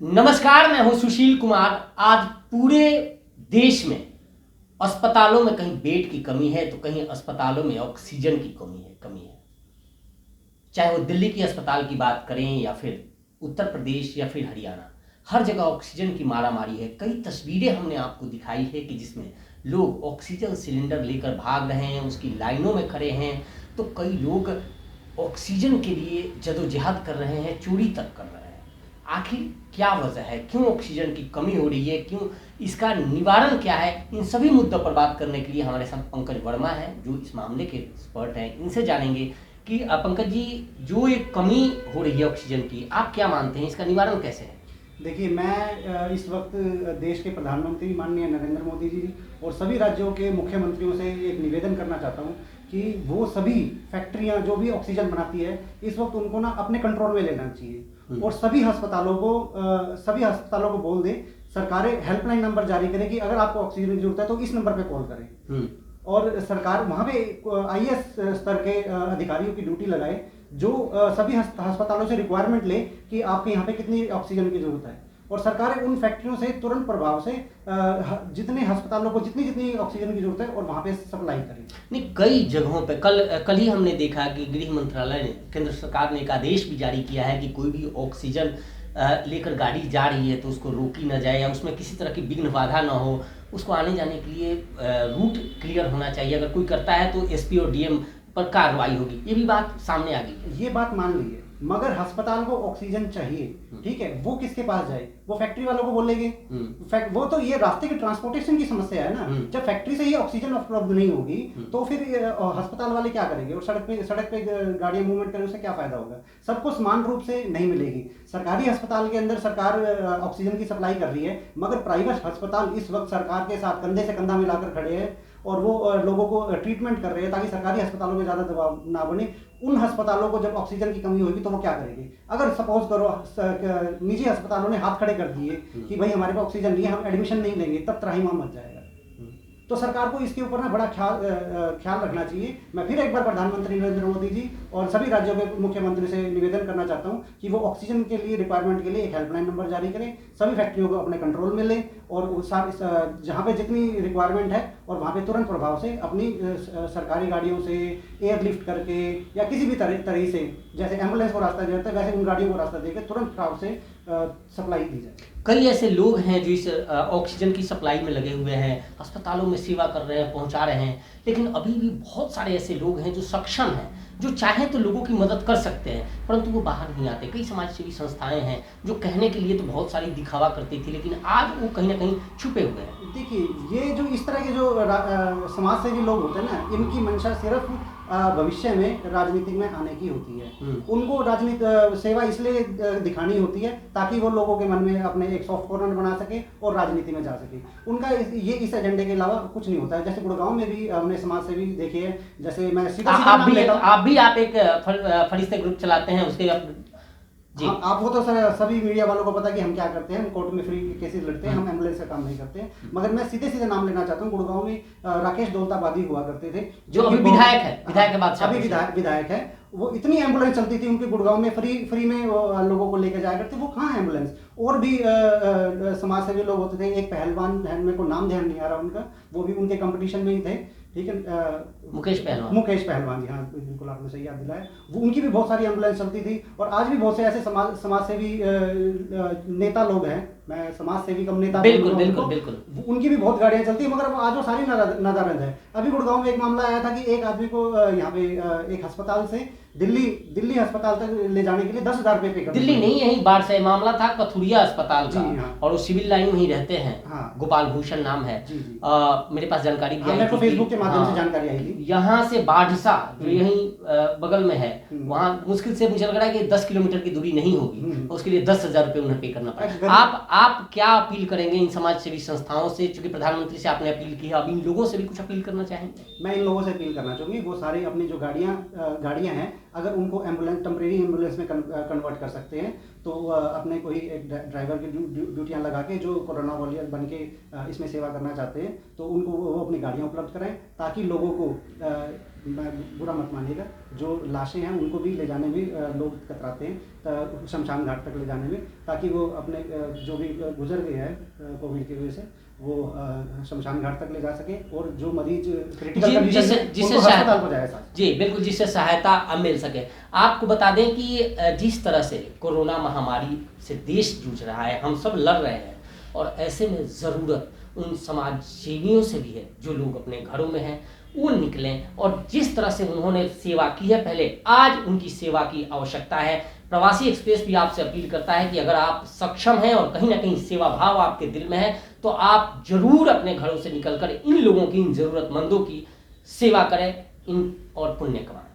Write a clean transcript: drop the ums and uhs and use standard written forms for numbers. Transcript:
नमस्कार, मैं हूं सुशील कुमार। आज पूरे देश में अस्पतालों में कहीं बेड की कमी है तो कहीं अस्पतालों में ऑक्सीजन की कमी है। चाहे वो दिल्ली की अस्पताल की बात करें या फिर उत्तर प्रदेश या फिर हरियाणा, हर जगह ऑक्सीजन की मारामारी है। कई तस्वीरें हमने आपको दिखाई है कि जिसमें लोग ऑक्सीजन सिलेंडर लेकर भाग रहे हैं, उसकी लाइनों में खड़े हैं, तो कई लोग ऑक्सीजन के लिए जदोजहद कर रहे हैं, चोरी तक कर रहे हैं। आखिर क्या वजह है, क्यों ऑक्सीजन की कमी हो रही है, क्यों इसका निवारण क्या है, इन सभी मुद्दों पर बात करने के लिए हमारे साथ पंकज वर्मा हैं जो इस मामले के एक्सपर्ट हैं। इनसे जानेंगे कि पंकज जी, जो एक कमी हो रही है ऑक्सीजन की, आप क्या मानते हैं, इसका निवारण कैसे है? देखिए, मैं इस वक्त देश के प्रधानमंत्री माननीय नरेंद्र मोदी जी और सभी राज्यों के मुख्यमंत्रियों से एक निवेदन करना चाहता हूं कि वो सभी फैक्ट्रियां जो भी ऑक्सीजन बनाती है इस वक्त उनको ना अपने कंट्रोल में लेना चाहिए और सभी अस्पतालों को बोल दें, सरकारें हेल्पलाइन नंबर जारी करें कि अगर आपको ऑक्सीजन की जरूरत है तो इस नंबर पे कॉल करें। और सरकार वहाँ पे आईएएस स्तर के अधिकारियों की ड्यूटी लगाए जो सभी अस्पतालों से रिक्वायरमेंट ले कि आपके यहाँ पे कितनी ऑक्सीजन की जरूरत है, और सरकारें उन फैक्ट्रियों से तुरंत प्रभाव से जितने अस्पतालों को जितनी जितनी ऑक्सीजन की जरूरत है और वहाँ पे सप्लाई करें। नहीं, कई जगहों पे कल ही हमने देखा कि गृह मंत्रालय ने, केंद्र सरकार ने एक आदेश भी जारी किया है कि कोई भी ऑक्सीजन लेकर गाड़ी जा रही है तो उसको रोकी ना जाए या उसमें किसी तरह की विघ्न बाधा ना हो, उसको आने जाने के लिए रूट क्लियर होना चाहिए। अगर कोई करता है तो एसपी और डीएम पर कार्रवाई होगी। ये भी बात सामने आ गई। ये बात मान ली है, मगर अस्पताल को ऑक्सीजन चाहिए, ठीक है, वो किसके पास जाए? वो फैक्ट्री वालों को बोलेंगे। वो तो ये रास्ते के ट्रांसपोर्टेशन की समस्या है ना। जब फैक्ट्री से ही ऑक्सीजन उपलब्ध नहीं होगी तो फिर अस्पताल वाले क्या करेंगे? और सड़क पे गाड़ियां मूवमेंट करें, उससे क्या फायदा होगा? सबको समान रूप से नहीं मिलेगी। सरकारी अस्पताल के अंदर सरकार ऑक्सीजन की सप्लाई कर रही है, मगर प्राइवेट अस्पताल इस वक्त सरकार के साथ कंधे से कंधा मिलाकर खड़े हैं और वो लोगों को ट्रीटमेंट कर रहे हैं ताकि सरकारी अस्पतालों में ज़्यादा दबाव ना बने। उन अस्पतालों को जब ऑक्सीजन की कमी होगी तो वो क्या करेंगे? अगर सपोज करो निजी अस्पतालों ने हाथ खड़े कर दिए कि भाई हमारे पास ऑक्सीजन नहीं है, हम एडमिशन नहीं लेंगे, तब त्राहिमाम मच जाएगा। तो सरकार को इसके ऊपर ना बड़ा ख्याल रखना चाहिए। मैं फिर एक बार प्रधानमंत्री नरेंद्र मोदी जी और सभी राज्यों के मुख्यमंत्री से निवेदन करना चाहता हूं कि वो ऑक्सीजन के लिए रिक्वायरमेंट के लिए एक हेल्पलाइन नंबर जारी करें, सभी फैक्ट्रियों को अपने कंट्रोल में लें और जहां पे जितनी रिक्वायरमेंट है और वहां पे तुरंत प्रभाव से अपनी सरकारी गाड़ियों से एयरलिफ्ट करके या किसी भी तरह से, जैसे एम्बुलेंस को रास्ता देता है वैसे उन गाड़ियों को रास्ता देकर तुरंत प्रभाव से सप्लाई दी जाए। कई ऐसे लोग हैं जो इस ऑक्सीजन की सप्लाई में लगे हुए हैं, अस्पतालों में सेवा कर रहे हैं, पहुंचा रहे हैं, लेकिन अभी भी बहुत सारे ऐसे लोग हैं जो सक्षम हैं, जो चाहें तो लोगों की मदद कर सकते हैं, परंतु वो बाहर नहीं आते। कई समाजसेवी संस्थाएं हैं जो कहने के लिए तो बहुत सारी दिखावा करती थी, लेकिन आज वो कहीं ना कहीं छुपे हुए हैं। देखिए, ये जो इस तरह के जो समाजसेवी लोग होते हैं ना, इनकी मंशा सिर्फ भविष्य में राजनीति में आने की होती है। उनको राजनीति सेवा इसलिए दिखानी होती है ताकि वो लोगों के मन में अपने एक सॉफ्ट कॉर्नर बना सके और राजनीति में जा सके। उनका ये इस एजेंडे के अलावा कुछ नहीं होता है। जैसे गुड़गांव में भी हमने समाजसेवी देखे हैं। जैसे मैं आप एक फरिश्ते ग्रुप चलाते हैं, उसके जी हाँ, आपको तो सभी मीडिया वालों को पता है कि हम क्या करते हैं। हम कोर्ट में फ्री केसेस लड़ते हैं, हम एम्बुलेंस का काम नहीं करते हैं। मगर मैं सीधे नाम लेना चाहता हूँ। गुड़गांव में राकेश दौलताबादी हुआ करते थे, जो अभी विधायक है, अभी विधायक है। वो इतनी एम्बुलेंस चलती थी उनके गुड़गांव में, फ्री में लोगों को लेकर जाया करते। वो कहाँ है एम्बुलेंस? और भी समाजसेवी लोग होते थे। एक पहलवान है, मेरे को नाम ध्यान नहीं आ रहा उनका, वो भी उनके कंपटीशन में ही थे, ठीक है, मुकेश पहलवान जी, हाँ बिल्कुल आपने सही याद दिलाया। वो उनकी भी बहुत सारी एम्बुलेंस चलती थी। और आज भी बहुत से ऐसे समाजसेवी नेता लोग हैं, मैं समाज सेवी कम नेता, बिल्कुल, उनकी भी बहुत गाड़ियां चलती है, मगर आज वो सारी नदारद है। अभी गुड़गांव में एक मामला आया था कि एक आदमी को यहाँ पे एक अस्पताल से दिल्ली अस्पताल तक ले जाने के लिए 10,000 रुपए पे कर, दिल्ली नहीं, यही बाढ़ से मामला था कथुरिया अस्पताल का। हाँ। और वो सिविल लाइन में ही रहते हैं। हाँ। गोपाल भूषण नाम है। मेरे पास जानकारी भी आई थी, फेसबुक के माध्यम से जानकारी आई थी। यहाँ से बाढ़सा जो यही बगल में है, वहाँ मुश्किल से मुझे लग रहा है कि 10 किलोमीटर की दूरी नहीं होगी, उसके लिए 10,000 रुपए उन्हें पे करना पड़ेगा। आप क्या अपील करेंगे इन समाज सेवी संस्थाओं से? चूंकि प्रधानमंत्री से आपने अपील की है, अब इन लोगों से भी कुछ अपील करना चाहेंगे? मैं इन लोगों से अपील करना चाहूंगी, वो सारे अपनी जो गाड़ियां हैं, अगर उनको टेम्परेरी एम्बुलेंस में कन्वर्ट कर सकते हैं तो अपने कोई एक ड्राइवर की ड्यूटियां लगा के जो कोरोना वॉरियर बन के इसमें सेवा करना चाहते हैं, तो उनको वो अपनी गाड़ियां उपलब्ध कराएं, ताकि लोगों को बुरा मत मानिएगा, जो लाशें हैं उनको भी ले जाने में लोग कतराते हैं शमशान घाट तक ले जाने में, ताकि वो अपने जो भी गुजर गए हैं कोविड की वजह से वो शमशान घाट तक ले जा सके, और जो मरीज क्रिटिकल कंडीशन है उनको अस्पताल पहुंचाया जाए। जी बिल्कुल, जिससे सहायता मिल सके। आपको बता दें कि जिस तरह से कोरोना महामारी से देश जूझ रहा है, हम सब लड़ रहे हैं, और ऐसे में ज़रूरत उन समाज सेवियों से भी है जो लोग अपने घरों में हैं, वो निकलें, और जिस तरह से उन्होंने सेवा की है पहले, आज उनकी सेवा की आवश्यकता है। प्रवासी एक्सप्रेस भी आपसे अपील करता है कि अगर आप सक्षम हैं और कहीं ना कहीं सेवा भाव आपके दिल में है, तो आप जरूर अपने घरों से निकलकर इन लोगों की, इन ज़रूरतमंदों की सेवा करें, इन और पुण्य कमाएं।